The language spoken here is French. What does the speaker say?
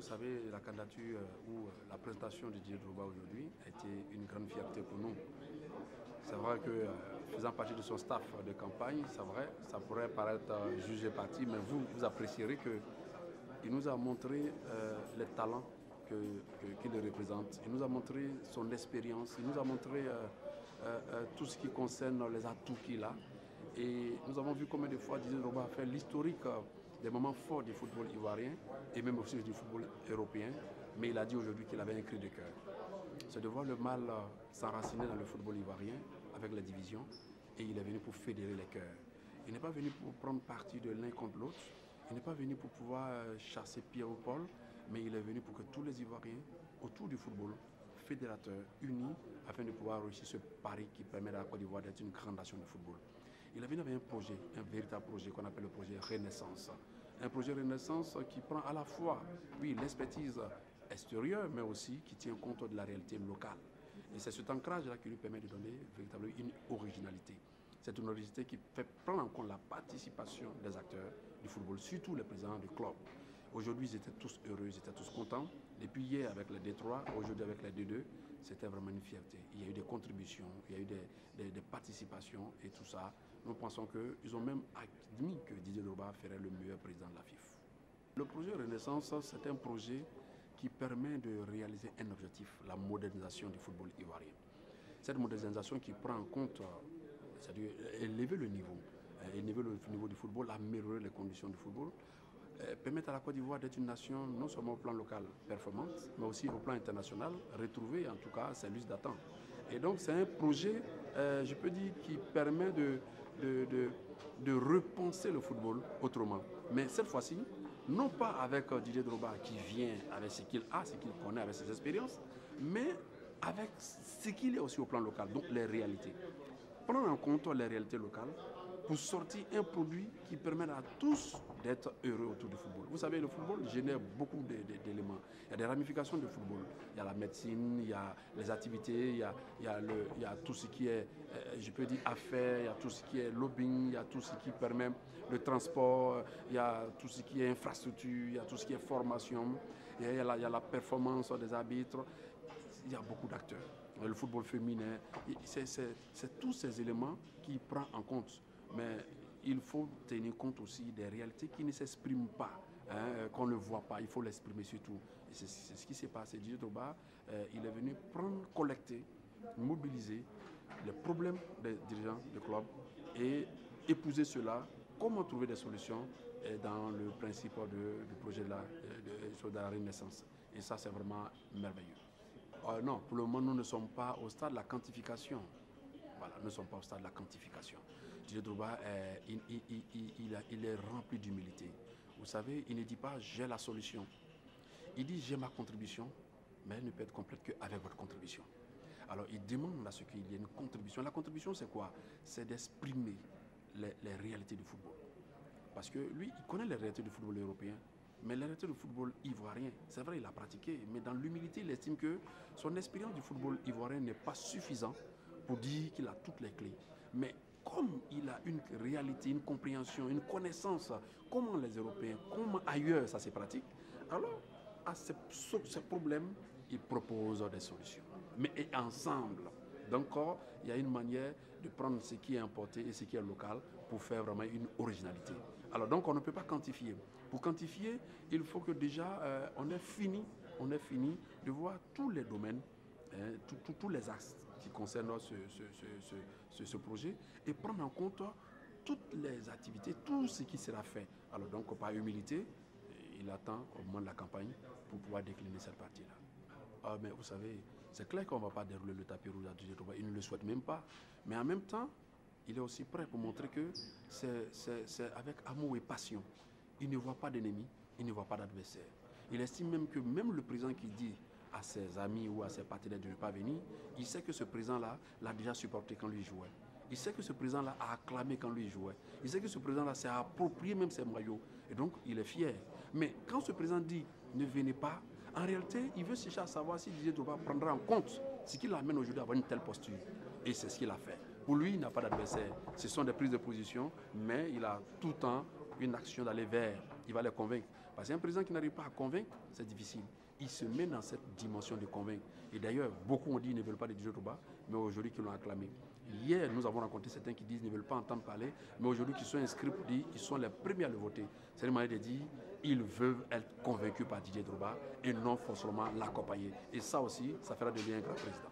vous savez, la candidature ou la présentation de Didier Drogba aujourd'hui a été une grande fierté pour nous. C'est vrai que faisant partie de son staff de campagne, c'est vrai, ça pourrait paraître jugé parti, mais vous apprécierez qu'il nous a montré les talents qu'il représente. Il nous a montré son expérience, il nous a montré tout ce qui concerne les atouts qu'il a. Et nous avons vu combien de fois Didier Drogba a fait l'historique des moments forts du football ivoirien et même aussi du football européen. Mais il a dit aujourd'hui qu'il avait un cri de cœur. C'est de voir le mal s'enraciner dans le football ivoirien avec la division, et il est venu pour fédérer les cœurs. Il n'est pas venu pour prendre parti de l'un contre l'autre, il n'est pas venu pour pouvoir chasser Pierre ou Paul, mais il est venu pour que tous les Ivoiriens autour du football, fédérateurs, unis, afin de pouvoir réussir ce pari qui permet à la Côte d'Ivoire d'être une grande nation de football. Il est venu avec un projet, un véritable projet qu'on appelle le projet Renaissance. Un projet Renaissance qui prend à la fois, oui, l'expertise extérieure, mais aussi qui tient compte de la réalité locale. Et c'est cet ancrage-là qui lui permet de donner véritablement une originalité. C'est une originalité qui fait prendre en compte la participation des acteurs du football, surtout les présidents du club. Aujourd'hui, ils étaient tous heureux, ils étaient tous contents. Depuis hier avec les D3, aujourd'hui avec les D2, c'était vraiment une fierté. Il y a eu des contributions, il y a eu des participations et tout ça. Nous pensons qu'ils ont même admis que Didier Drogba ferait le meilleur président de la FIF. Le projet Renaissance, c'est un projet qui permet de réaliser un objectif, la modernisation du football ivoirien. Cette modernisation qui prend en compte, c'est-à-dire élever le niveau du football, améliorer les conditions du football, permettre à la Côte d'Ivoire d'être une nation non seulement au plan local performante, mais aussi au plan international, retrouver en tout cas ses lustres d'attente. Et donc c'est un projet, je peux dire, qui permet de repenser le football autrement. Mais cette fois-ci, non pas avec Didier Drogba qui vient avec ce qu'il a, ce qu'il connaît, avec ses expériences, mais avec ce qu'il est aussi au plan local, donc les réalités. Prendre en compte les réalités locales pour sortir un produit qui permet à tous d'être heureux autour du football. Vous savez, le football génère beaucoup d'éléments. Il y a des ramifications du football. Il y a la médecine, il y a les activités, il y a tout ce qui est, je peux dire, affaires, il y a tout ce qui est lobbying, il y a tout ce qui permet le transport, il y a tout ce qui est infrastructure, il y a tout ce qui est formation, il y a la performance des arbitres. Il y a beaucoup d'acteurs. Le football féminin, c'est tous ces éléments qui prennent en compte. Mais il faut tenir compte aussi des réalités qui ne s'expriment pas, qu'on ne voit pas. Il faut l'exprimer surtout. Et c'est ce qui s'est passé. Didier Drogba, il est venu prendre, collecter, mobiliser les problèmes des dirigeants du club et épouser cela. Comment trouver des solutions dans le principe du projet de la Renaissance. Et ça, c'est vraiment merveilleux. Non, pour le moment, nous ne sommes pas au stade de la quantification. Voilà, nous ne sommes pas au stade de la quantification. Didier Drogba, il est rempli d'humilité. Vous savez, il ne dit pas « j'ai la solution ». Il dit « j'ai ma contribution », mais elle ne peut être complète qu'avec votre contribution. Alors, il demande à ce qu'il y ait une contribution. La contribution, c'est quoi? C'est d'exprimer les réalités du football. Parce que lui, il connaît les réalités du football européen. Mais la réalité du football ivoirien, c'est vrai, il a pratiqué, mais dans l'humilité, il estime que son expérience du football ivoirien n'est pas suffisante pour dire qu'il a toutes les clés. Mais comme il a une réalité, une compréhension, une connaissance, comment les Européens, comment ailleurs ça se pratique, alors à ces problèmes, il propose des solutions. Mais ensemble. Donc, il y a une manière de prendre ce qui est importé et ce qui est local pour faire vraiment une originalité. Alors, donc, on ne peut pas quantifier. Pour quantifier, il faut que déjà, on ait fini de voir tous les domaines, tous les axes qui concernent ce projet et prendre en compte toutes les activités, tout ce qui sera fait. Alors, donc, par humilité, il attend au moment de la campagne pour pouvoir décliner cette partie-là. Ah, mais vous savez, c'est clair qu'on ne va pas dérouler le tapis rouge à Didier Drogba. Il ne le souhaite même pas. Mais en même temps, il est aussi prêt pour montrer que c'est avec amour et passion. Il ne voit pas d'ennemis, il ne voit pas d'adversaire. Il estime même que même le président qui dit à ses amis ou à ses partenaires de ne pas venir, il sait que ce président-là l'a déjà supporté quand lui jouait. Il sait que ce président-là a acclamé quand lui jouait. Il sait que ce président-là s'est approprié même ses maillots. Et donc, il est fier. Mais quand ce président dit « ne venez pas », en réalité, il veut chercher à savoir si Didier Drogba prendra en compte ce qui l'amène aujourd'hui à avoir une telle posture. Et c'est ce qu'il a fait. Pour lui, il n'a pas d'adversaire. Ce sont des prises de position, mais il a tout le temps une action d'aller vers. Il va les convaincre. Parce qu'un président qui n'arrive pas à convaincre, c'est difficile. Il se met dans cette dimension de convaincre. Et d'ailleurs, beaucoup ont dit qu'ils ne veulent pas de Didier Drogba, mais aujourd'hui qui l'ont acclamé. Hier, nous avons rencontré certains qui disent qu'ils ne veulent pas entendre parler, mais aujourd'hui qui sont inscrits pour dire qu'ils sont les premiers à le voter. C'est une manière de dire ils veulent être convaincus par Didier Drogba et non forcément l'accompagner. Et ça aussi, ça fera de lui un grand président.